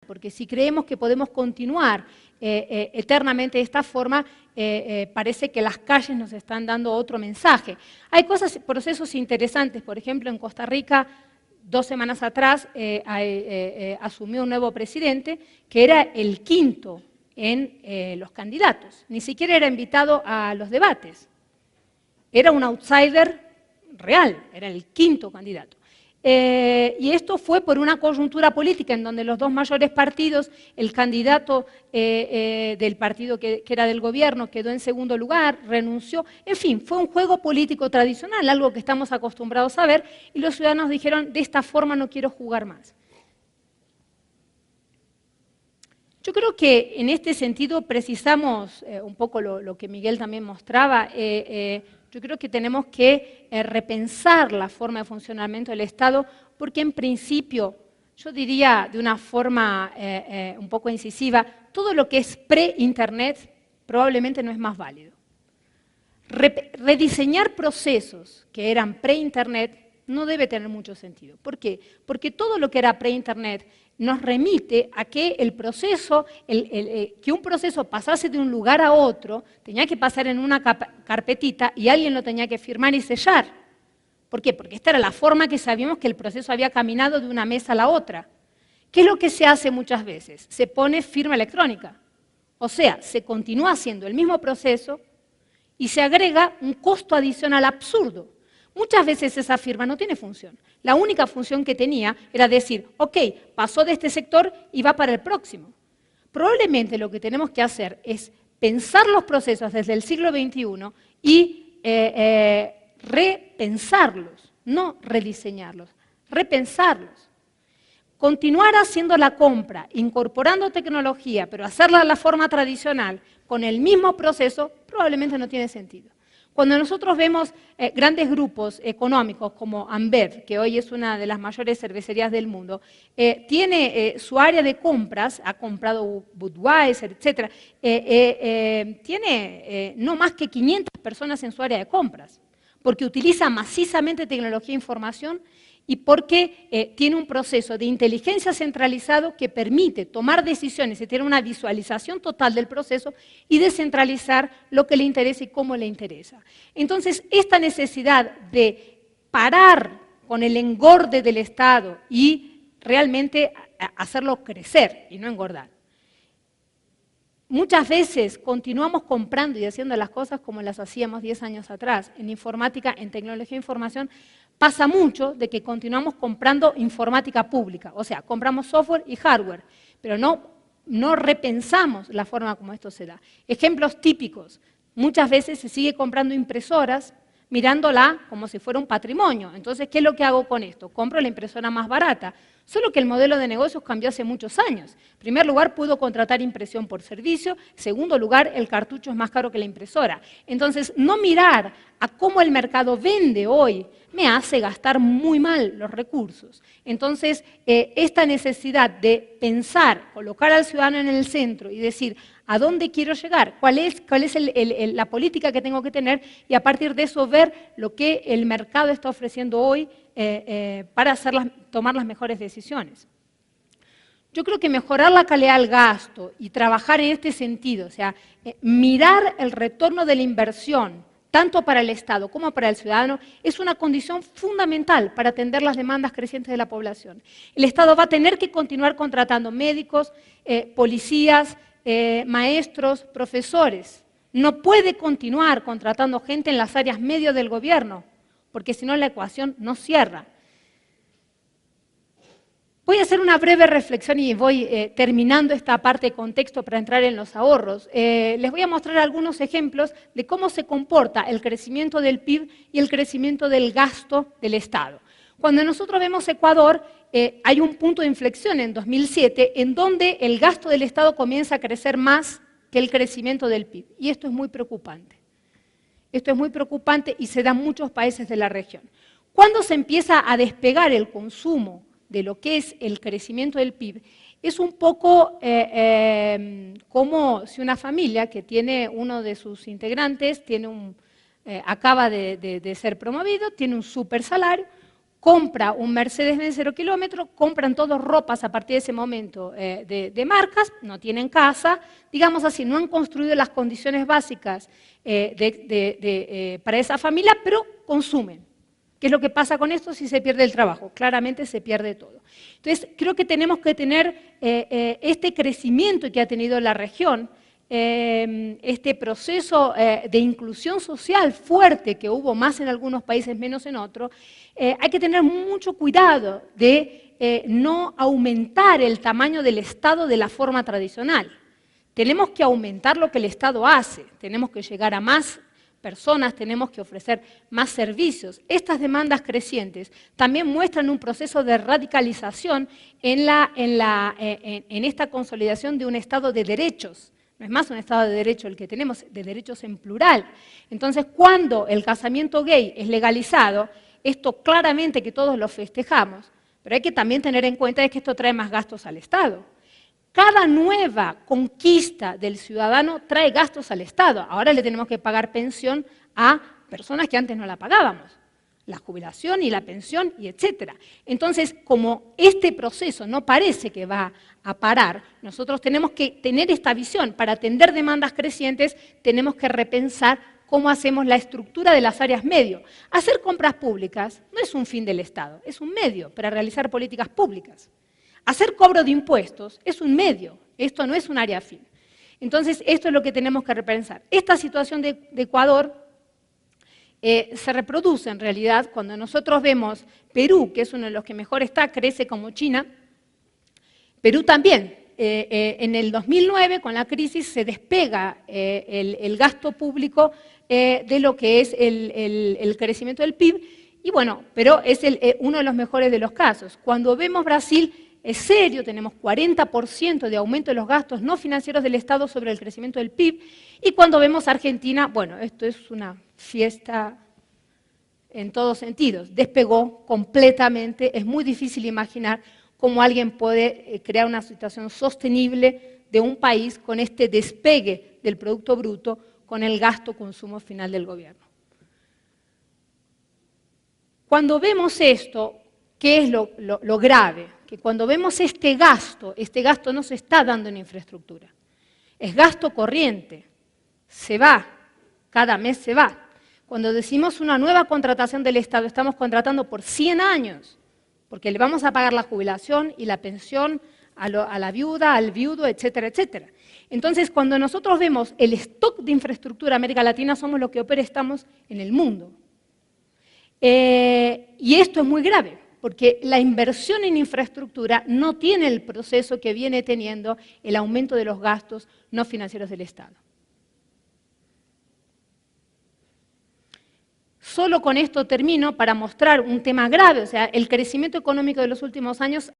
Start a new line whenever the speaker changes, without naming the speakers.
porque si creemos que podemos continuar eternamente de esta forma, parece que las calles nos están dando otro mensaje. Hay procesos interesantes, por ejemplo, en Costa Rica, 2 semanas atrás asumió un nuevo presidente que era el quinto en los candidatos, ni siquiera era invitado a los debates, era un outsider real, era el quinto candidato. Y esto fue por una coyuntura política en donde los 2 mayores partidos, el candidato del partido que era del gobierno quedó en segundo lugar, renunció, en fin, fue un juego político tradicional, algo que estamos acostumbrados a ver, y los ciudadanos dijeron, de esta forma no quiero jugar más. Yo creo que en este sentido precisamos, un poco lo que Miguel también mostraba, yo creo que tenemos que repensar la forma de funcionamiento del Estado, porque en principio, yo diría de una forma un poco incisiva, todo lo que es pre-Internet probablemente no es más válido. Rediseñar procesos que eran pre-Internet no debe tener mucho sentido. ¿Por qué? Porque todo lo que era pre-Internet nos remite a que el proceso, que un proceso pasase de un lugar a otro, tenía que pasar en una carpetita y alguien lo tenía que firmar y sellar. ¿Por qué? Porque esta era la forma que sabíamos que el proceso había caminado de una mesa a la otra. ¿Qué es lo que se hace muchas veces? Se pone firma electrónica. O sea, se continúa haciendo el mismo proceso y se agrega un costo adicional absurdo. Muchas veces esa firma no tiene función. La única función que tenía era decir, ok, pasó de este sector y va para el próximo. Probablemente lo que tenemos que hacer es pensar los procesos desde el siglo XXI y repensarlos, no rediseñarlos, repensarlos. Continuar haciendo la compra, incorporando tecnología, pero hacerla de la forma tradicional, con el mismo proceso, probablemente no tiene sentido. Cuando nosotros vemos grandes grupos económicos como Ambev, que hoy es una de las mayores cervecerías del mundo, tiene su área de compras, ha comprado Budweiser, etc., tiene no más que 500 personas en su área de compras, porque utiliza macizamente tecnología e información y porque tiene un proceso de inteligencia centralizado que permite tomar decisiones y tener una visualización total del proceso y descentralizar lo que le interesa y cómo le interesa. Entonces, esta necesidad de parar con el engorde del Estado y realmente hacerlo crecer y no engordar. Muchas veces continuamos comprando y haciendo las cosas como las hacíamos 10 años atrás. En informática, en tecnología de información, pasa mucho de que continuamos comprando informática pública. O sea, compramos software y hardware, pero no repensamos la forma como esto se da. Ejemplos típicos. Muchas veces se sigue comprando impresoras mirándola como si fuera un patrimonio. Entonces, ¿qué es lo que hago con esto? Compro la impresora más barata. Solo que el modelo de negocios cambió hace muchos años. En primer lugar, pudo contratar impresión por servicio. En segundo lugar, el cartucho es más caro que la impresora. Entonces, no mirar a cómo el mercado vende hoy me hace gastar muy mal los recursos. Entonces, esta necesidad de pensar, colocar al ciudadano en el centro y decir a dónde quiero llegar, cuál es la política que tengo que tener y a partir de eso ver lo que el mercado está ofreciendo hoy para tomar las mejores decisiones. Yo creo que mejorar la calidad del gasto y trabajar en este sentido, o sea, mirar el retorno de la inversión, tanto para el Estado como para el ciudadano, es una condición fundamental para atender las demandas crecientes de la población. El Estado va a tener que continuar contratando médicos, policías, maestros, profesores. No puede continuar contratando gente en las áreas medio del gobierno, porque si no la ecuación no cierra. Voy a hacer una breve reflexión y voy terminando esta parte de contexto para entrar en los ahorros. Les voy a mostrar algunos ejemplos de cómo se comporta el crecimiento del PIB y el crecimiento del gasto del Estado. Cuando nosotros vemos Ecuador, hay un punto de inflexión en 2007 en donde el gasto del Estado comienza a crecer más que el crecimiento del PIB. Y esto es muy preocupante. Esto es muy preocupante y se da en muchos países de la región. Cuando se empieza a despegar el consumo de lo que es el crecimiento del PIB, es un poco como si una familia que tiene uno de sus integrantes, acaba de ser promovido, tiene un super salario, compra un Mercedes-Benz 0 kilómetro, compran todos ropas a partir de ese momento de marcas, no tienen casa, digamos así, no han construido las condiciones básicas para esa familia, pero consumen. ¿Qué es lo que pasa con esto si se pierde el trabajo? Claramente se pierde todo. Entonces, creo que tenemos que tener este crecimiento que ha tenido la región, este proceso de inclusión social fuerte que hubo más en algunos países, menos en otros, hay que tener mucho cuidado de no aumentar el tamaño del Estado de la forma tradicional. Tenemos que aumentar lo que el Estado hace, tenemos que llegar a más personas, tenemos que ofrecer más servicios. Estas demandas crecientes también muestran un proceso de radicalización en esta consolidación de un Estado de derechos. No es más un Estado de derecho el que tenemos, de derechos en plural. Entonces, cuando el casamiento gay es legalizado, esto claramente que todos lo festejamos, pero hay que también tener en cuenta que esto trae más gastos al Estado. Cada nueva conquista del ciudadano trae gastos al Estado. Ahora le tenemos que pagar pensión a personas que antes no la pagábamos. La jubilación y la pensión y etcétera. Entonces, como este proceso no parece que va a parar, nosotros tenemos que tener esta visión. Para atender demandas crecientes, tenemos que repensar cómo hacemos la estructura de las áreas medio. Hacer compras públicas no es un fin del Estado, es un medio para realizar políticas públicas. Hacer cobro de impuestos es un medio, esto no es un área fin. Entonces, esto es lo que tenemos que repensar. Esta situación de Ecuador se reproduce en realidad cuando nosotros vemos Perú, que es uno de los que mejor está, crece como China. Perú también, en el 2009, con la crisis, se despega el gasto público de lo que es el crecimiento del PIB, y bueno, pero es uno de los mejores de los casos. Cuando vemos Brasil, es serio, tenemos 40% de aumento de los gastos no financieros del Estado sobre el crecimiento del PIB, y cuando vemos Argentina, bueno, esto es una fiesta en todos sentidos, despegó completamente, es muy difícil imaginar cómo alguien puede crear una situación sostenible de un país con este despegue del Producto Bruto, con el gasto-consumo final del gobierno. Cuando vemos esto, ¿qué es lo grave? Que cuando vemos este gasto no se está dando en infraestructura. Es gasto corriente, se va, cada mes se va. Cuando decimos una nueva contratación del Estado, estamos contratando por 100 años, porque le vamos a pagar la jubilación y la pensión a la viuda, al viudo, etcétera, etcétera. Entonces, cuando nosotros vemos el stock de infraestructura en América Latina, somos los que peor estamos en el mundo. Y esto es muy grave, porque la inversión en infraestructura no tiene el proceso que viene teniendo el aumento de los gastos no financieros del Estado. Solo con esto termino para mostrar un tema grave, o sea, el crecimiento económico de los últimos años